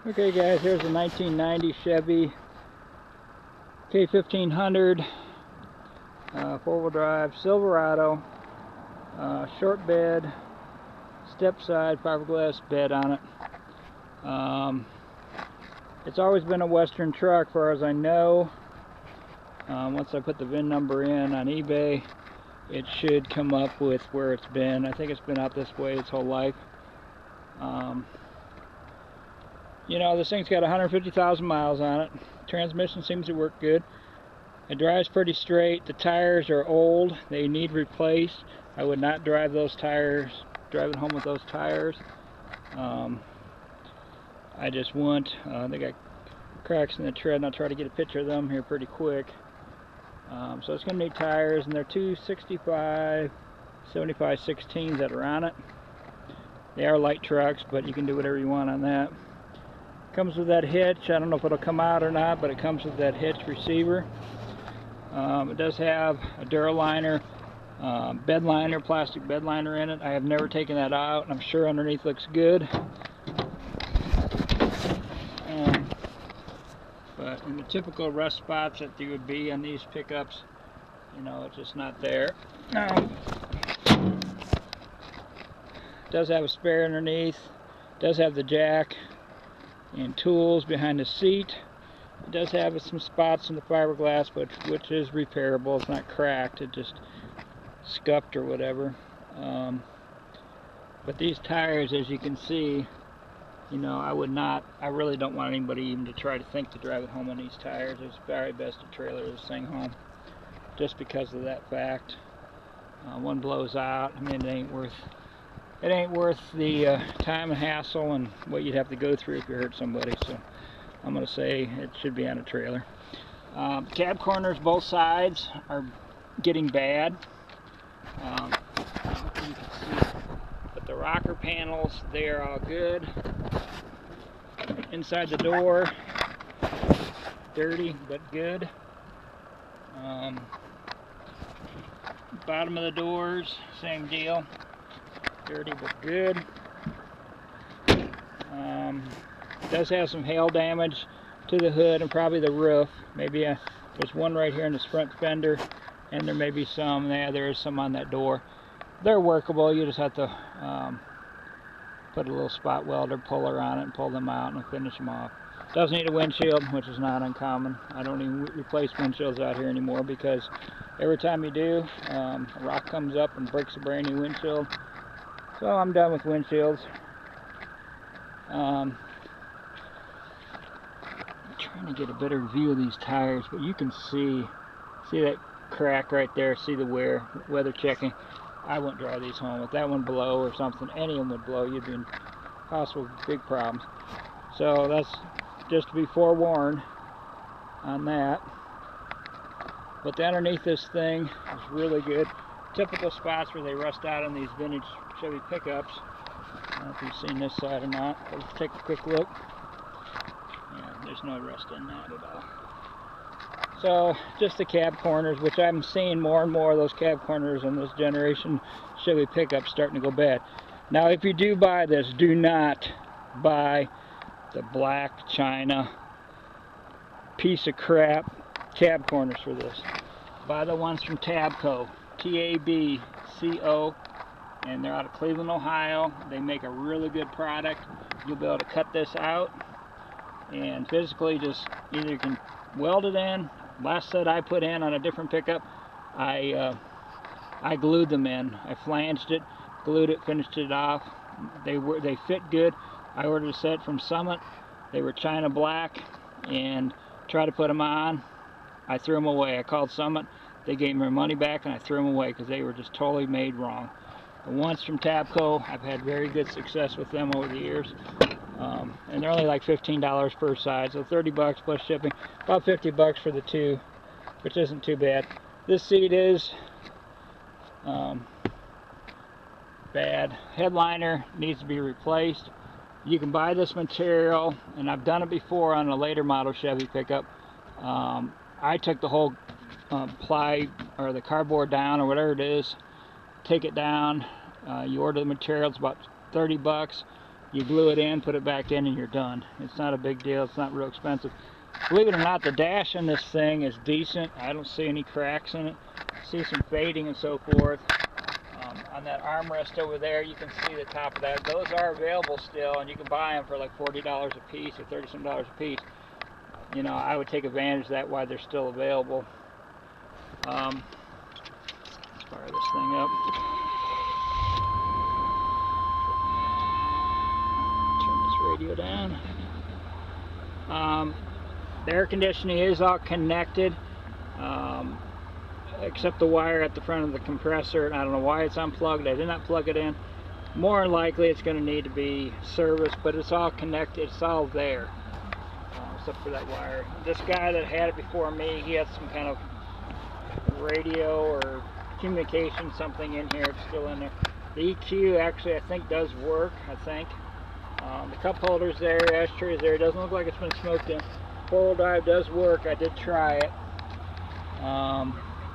Okay guys, here's a 1990 Chevy K1500 four-wheel drive Silverado, short bed, step side fiberglass bed on it. It's always been a Western truck, far as I know. Once I put the VIN number in on eBay, it should come up with where it's been. I think it's been out this way its whole life. You know, this thing's got 150,000 miles on it. Transmission seems to work good. It drives pretty straight. The tires are old. They need replaced. I would not drive those tires, drive it home with those tires. I just wouldn't. They got cracks in the tread, and I'll try to get a picture of them here pretty quick. So it's going to need tires, and they're 265 75 16s that are on it. They are light trucks, but you can do whatever you want on that. Comes with that hitch. I don't know if it'll come out or not, but it comes with that hitch receiver. It does have a Duraliner bed liner, plastic bed liner in it. I have never taken that out, and I'm sure underneath looks good. But in the typical rust spots that there would be on these pickups, you know, it's just not there. It does have a spare underneath. It does have the jack and tools behind the seat. It does have some spots in the fiberglass, which is repairable. It's not cracked, it just scuffed or whatever. But these tires, as you can see, you know, I really don't want anybody even to try to think to drive it home on these tires. It's very best to trailer this thing home, just because of that fact. One blows out. I mean, it ain't worth the time and hassle and what you'd have to go through if you hurt somebody. So I'm going to say it should be on a trailer. Cab corners, both sides, are getting bad. You can see, but the rocker panels, they are all good. Inside the door, dirty but good. Bottom of the doors, same deal. Dirty but good. Does have some hail damage to the hood and probably the roof. Maybe there's one right here in this front fender, and there may be some. Yeah, there is some on that door. They're workable. You just have to put a little spot welder puller on it and pull them out and finish them off. Does need a windshield, which is not uncommon. I don't even replace windshields out here anymore, because every time you do, a rock comes up and breaks a brand new windshield. So I'm done with windshields. I'm trying to get a better view of these tires, but you can see that crack right there, see the wear, weather checking. I wouldn't drive these home. If that one blow or something, any of them would blow, you'd be in possible big problems. So that's just to be forewarned on that. But the underneath this thing is really good. Typical spots where they rust out on these vintage Chevy pickups. I don't know if you've seen this side or not. Let's take a quick look. Yeah, there's no rust in that at all. So just the cab corners, which I'm seeing more and more of those cab corners on this generation Chevy pickups starting to go bad. Now if you do buy this, do not buy the black China piece of crap cab corners for this. Buy the ones from Tabco, T-A-B-C-O, and they're out of Cleveland, Ohio. They make a really good product. You'll be able to cut this out and physically just either you can weld it in. Last set I put in on a different pickup, I glued them in. I flanged it, glued it, finished it off. They fit good. I ordered a set from Summit. They were China black, and tried to put them on. I threw them away. I called Summit. They gave me my money back, and I threw them away because they were just totally made wrong. The ones from Tabco, I've had very good success with them over the years. And they're only like $15 per side, so 30 bucks plus shipping, about 50 bucks for the two, which isn't too bad. This seat is bad. Headliner needs to be replaced. You can buy this material, and I've done it before on a later model Chevy pickup. I took the whole ply or the cardboard down or whatever it is, take it down. You order the material, it's about 30 bucks. You glue it in, put it back in, and you're done. It's not a big deal. It's not real expensive. Believe it or not, the dash on this thing is decent. I don't see any cracks in it. I see some fading and so forth. On that armrest over there, you can see the top of that. Those are available still, and you can buy them for like $40 a piece or $30-some a piece. You know, I would take advantage of that while they're still available. Let's fire this thing up. Turn this radio down. The air conditioning is all connected, except the wire at the front of the compressor. And I don't know why it's unplugged. I did not plug it in. More than likely it's going to need to be serviced, but it's all connected. It's all there, except for that wire. This guy that had it before me, he had some kind of radio or communication something in here. It's still in there. The EQ actually I think does work. I think the cup holders there, ashtrays there. It doesn't look like it's been smoked in. Four-wheel drive does work. I did try it.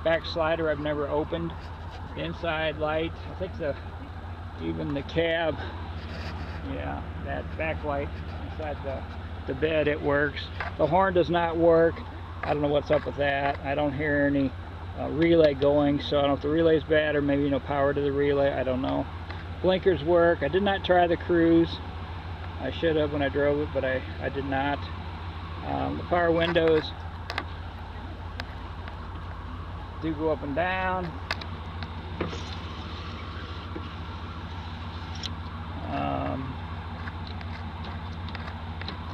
Back slider I've never opened. The inside light, I think even the cab, yeah, that backlight inside the bed, it works. The horn does not work. I don't know what's up with that. I don't hear any relay going, so I don't know if the relay's bad or maybe no power to the relay. I don't know. Blinkers work. I did not try the cruise. I should have when I drove it, but I did not. The power windows do go up and down.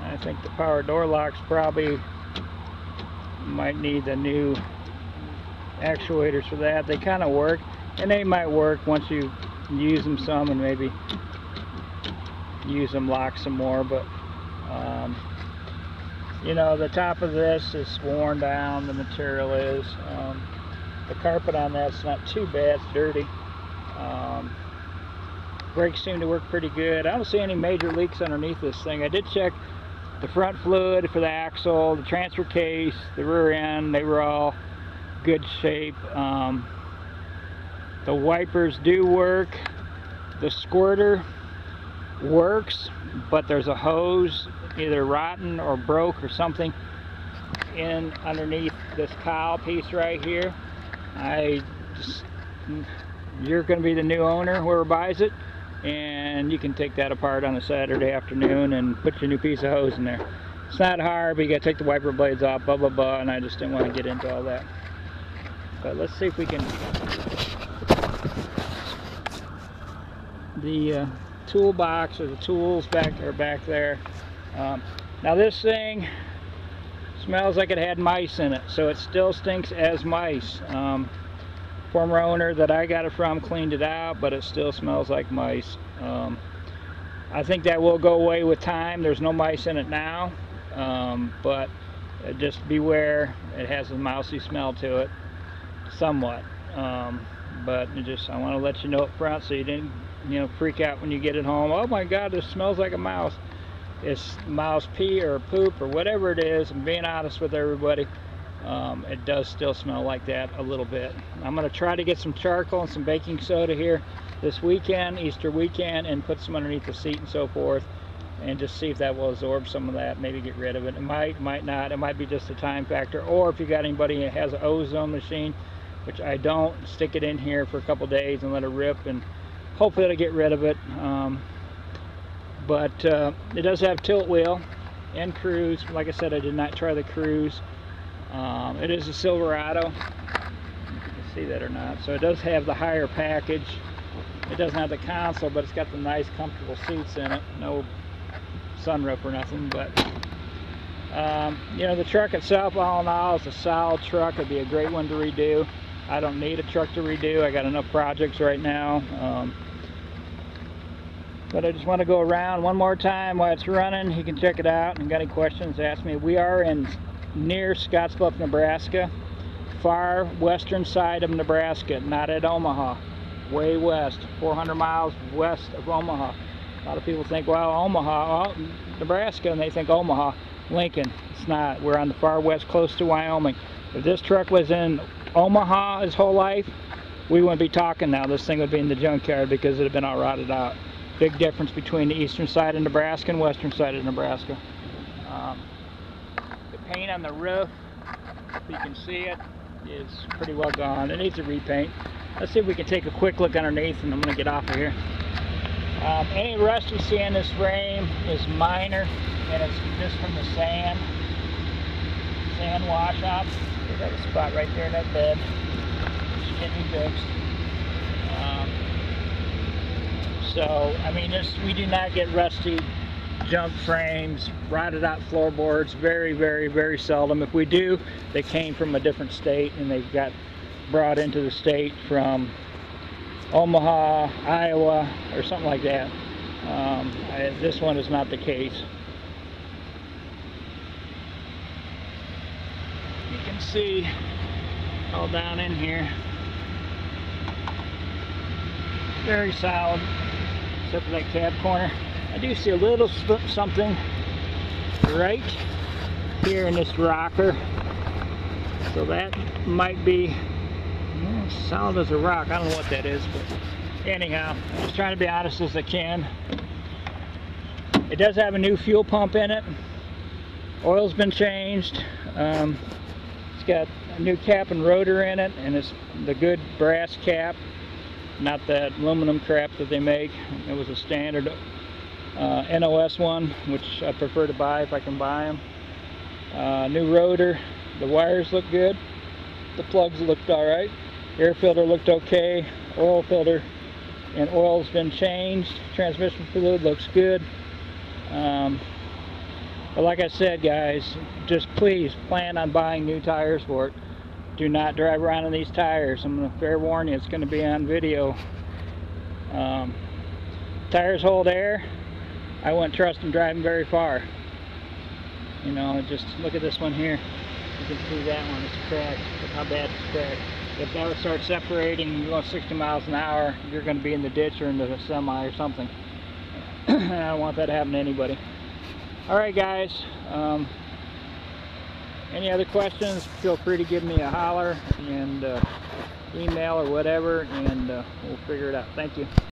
I think the power door locks probably might need the new actuators for that. They kind of work, and they might work once you use them some and maybe use them lock some more, but you know, the top of this is worn down, the material is. The carpet on that's not too bad, it's dirty. Brakes seem to work pretty good. I don't see any major leaks underneath this thing. I did check the front fluid for the axle, the transfer case, the rear end, they were all good shape. The wipers do work. The squirter works, but there's a hose either rotten or broke or something in underneath this cowl piece right here. You're going to be the new owner, whoever buys it, and you can take that apart on a Saturday afternoon and put your new piece of hose in there. It's not hard, but you got to take the wiper blades off, blah blah blah, and I just didn't want to get into all that. But let's see if we can. The toolbox or the tools are back there. Now this thing smells like it had mice in it, so it still stinks as mice. Former owner that I got it from cleaned it out, but it still smells like mice. I think that will go away with time. There's no mice in it now, but just beware. It has a mousy smell to it, somewhat. But I want to let you know up front so you didn't, freak out when you get it home. Oh my God, this smells like a mouse. It's mouse pee or poop or whatever it is. I'm being honest with everybody. It does still smell like that a little bit. I'm going to try to get some charcoal and some baking soda here this weekend, Easter weekend, and put some underneath the seat and so forth, and just see if that will absorb some of that, maybe get rid of it. It might not. It might be just a time factor, or if you got anybody that has an ozone machine, which I don't, stick it in here for a couple days and let it rip, and hopefully it'll get rid of it. But it does have tilt wheel and cruise. Like I said, I did not try the cruise. It is a Silverado. You can see that or not. So it does have the higher package. It doesn't have the console, but it's got the nice, comfortable seats in it. No sunroof or nothing. But the truck itself, all in all, is a solid truck. It'd be a great one to redo. I don't need a truck to redo. I got enough projects right now. But I just want to go around one more time while it's running. You can check it out, and got any questions, ask me. We are near Scottsbluff, Nebraska, far western side of Nebraska, not at Omaha, way west, 400 miles west of Omaha. A lot of people think, well, Omaha, Nebraska, and they think Omaha, Lincoln. It's not. We're on the far west, close to Wyoming. If this truck was in Omaha his whole life, we wouldn't be talking now. This thing would be in the junkyard because it had been all rotted out. Big difference between the eastern side of Nebraska and western side of Nebraska. The paint on the roof, if you can see it, is pretty well gone. It needs a repaint. Let's see if we can take a quick look underneath, and I'm going to get off of here. Any rust you see in this frame is minor, and it's just from the sand wash off. There's that spot right there in that bed. Should get me fixed. So, I mean, we do not get rusty junk frames, rotted out floorboards, very, very, very seldom. If we do, they came from a different state and they got brought into the state from Omaha, Iowa, or something like that. This one is not the case. You can see all down in here, very solid, except for that cab corner. I do see a little something right here in this rocker, so that might be solid as a rock. I don't know what that is, but anyhow, I'm just trying to be honest as I can. It does have a new fuel pump in it. Oil's been changed. It's got a new cap and rotor in it, and it's the good brass cap, not that aluminum crap that they make. It was a standard NOS one, which I prefer to buy if I can buy them. New rotor. The wires look good. The plugs looked alright. Air filter looked okay. Oil filter and oil's been changed. Transmission fluid looks good. But like I said, guys, just please plan on buying new tires for it. Do not drive around in these tires. I'm going to fair warn you, it's going to be on video. Tires hold air. I wouldn't trust them driving very far. You know, just look at this one here. You can see that one, it's cracked. Look how bad it's cracked. If that would start separating, you're going 60 miles an hour, you're going to be in the ditch or into the semi or something. I don't want that to happen to anybody. Alright guys, any other questions, feel free to give me a holler and email or whatever, and we'll figure it out. Thank you.